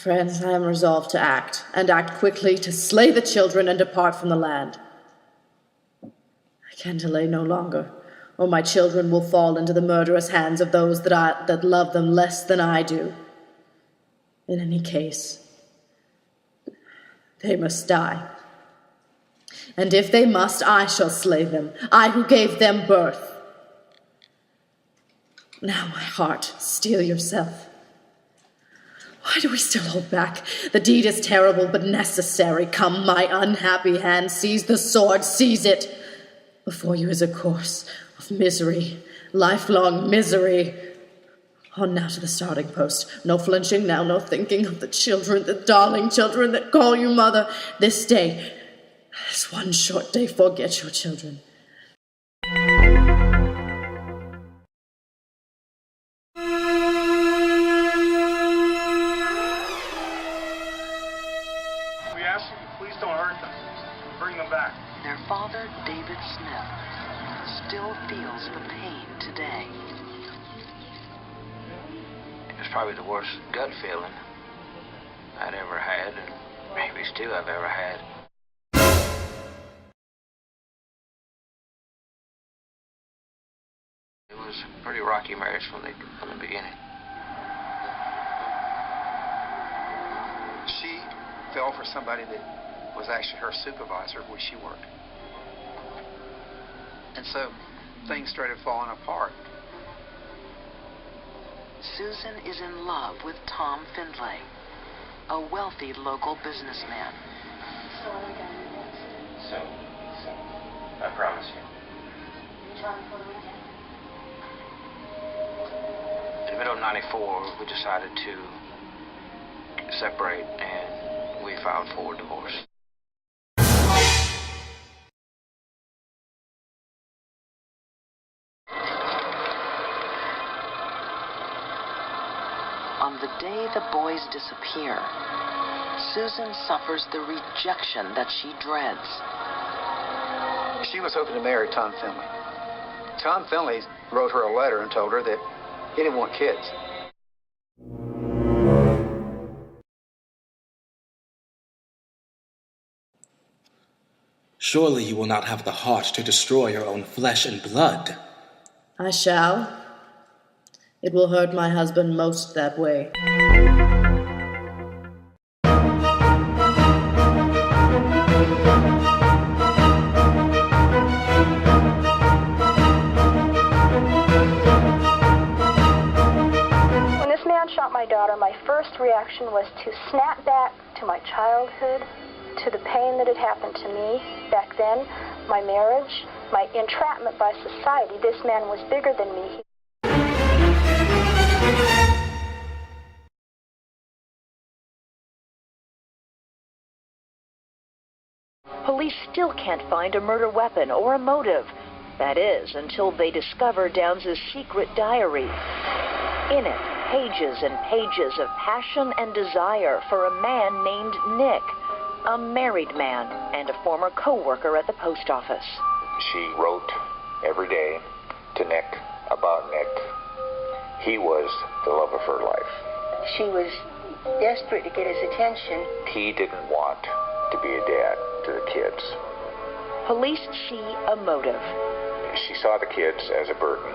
Friends, I am resolved to act, and act quickly, to slay the children and depart from the land. I can delay no longer, or my children will fall into the murderous hands of those that love them less than I do. In any case, they must die. And if they must, I shall slay them, I who gave them birth. Now, my heart, steel yourself. Why do we still hold back? The deed is terrible, but necessary. Come, my unhappy hand, seize the sword, seize it. Before you is a course of misery, lifelong misery. On now to the starting post. No flinching now, no thinking of the children, the darling children that call you mother. This day, this one short day, forget your children. We ask you, please don't hurt them. Bring them back. Their father, David Smith, still feels the pain today. It's probably the worst gut feeling I'd ever had, and maybe still I've ever had. It was a pretty rocky marriage from the beginning. She fell for somebody that was actually her supervisor where she worked. And so things started falling apart. Susan is in love with Tom Findlay, a wealthy local businessman. So what are we going to do next? Soon. I promise you. You trying for the weekend? In the middle of '94, we decided to separate, and we filed for divorce. On the day the boys disappear, Susan suffers the rejection that she dreads. She was hoping to marry Tom Finley. Tom Finley wrote her a letter and told her that he didn't want kids. Surely you will not have the heart to destroy your own flesh and blood. I shall. It will hurt my husband most that way. When this man shot my daughter, my first reaction was to snap back to my childhood, to the pain that had happened to me back then, my marriage, my entrapment by society. This man was bigger than me. Police still can't find a murder weapon or a motive. That is, until they discover Downs' secret diary. In it, pages and pages of passion and desire for a man named Nick, a married man and a former co-worker at the post office. She wrote every day to Nick about Nick. He was the love of her life. She was desperate to get his attention. He didn't want to be a dad to the kids. Police see a motive. She saw the kids as a burden.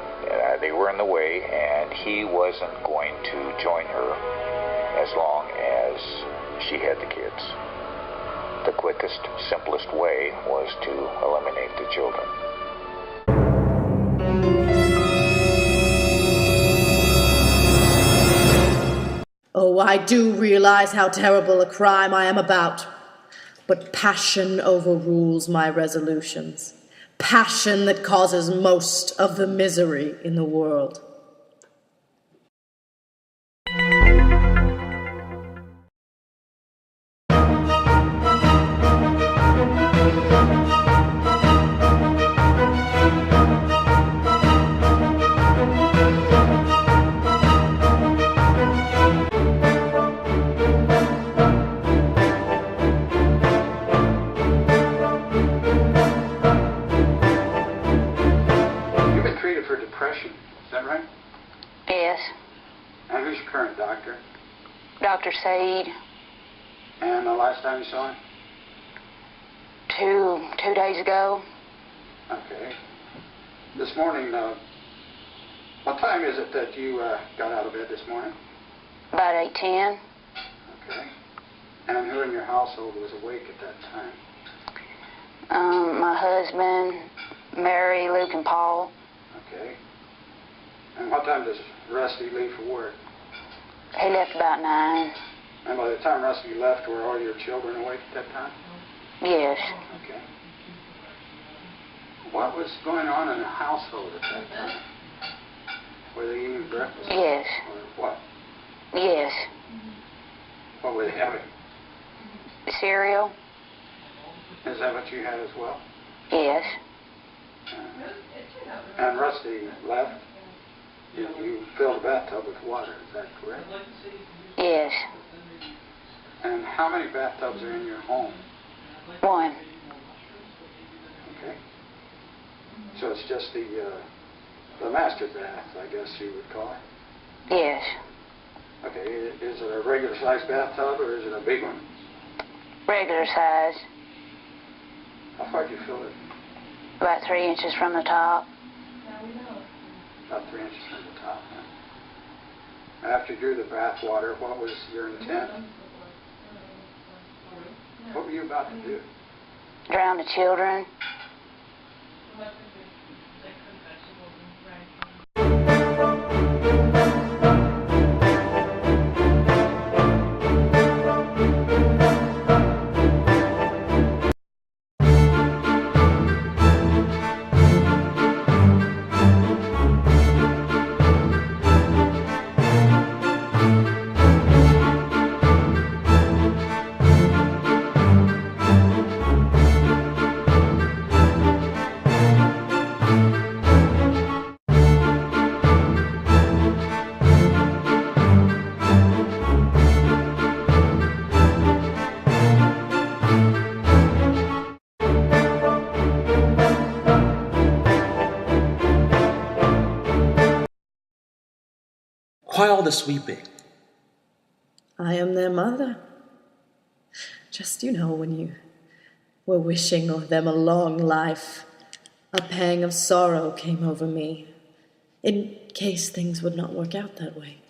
They were in the way, and he wasn't going to join her as long as she had the kids. The quickest, simplest way was to eliminate the children. Oh, I do realize how terrible a crime I am about. But passion overrules my resolutions. Passion that causes most of the misery in the world. You've been treated for depression, is that right? Reed. And the last time you saw him? Two days ago. Okay. This morning, what time is it that you got out of bed this morning? About 8:10. Okay. And who in your household was awake at that time? My husband, Mary, Luke, and Paul. Okay. And what time does Rusty leave for work? He left about 9. And by the time Rusty left, were all your children awake at that time? Yes. Okay. What was going on in the household at that time? Were they eating breakfast? Yes. Or what? Yes. What were they having? Cereal? Is that what you had as well? Yes. And Rusty left. You filled the bathtub with water, is that correct? Yes. And how many bathtubs are in your home? 1. Okay. So it's just the master bath, I guess you would call it? Yes. Okay, is it a regular sized bathtub or is it a big one? Regular size. How far do you fill it? About 3 inches from the top. About 3 inches from the top, huh? After you drew the bath water, what was your intent? What were you about to do? Drown the children. Why all the sweeping? I am their mother. Just, when you were wishing them a long life, a pang of sorrow came over me, in case things would not work out that way.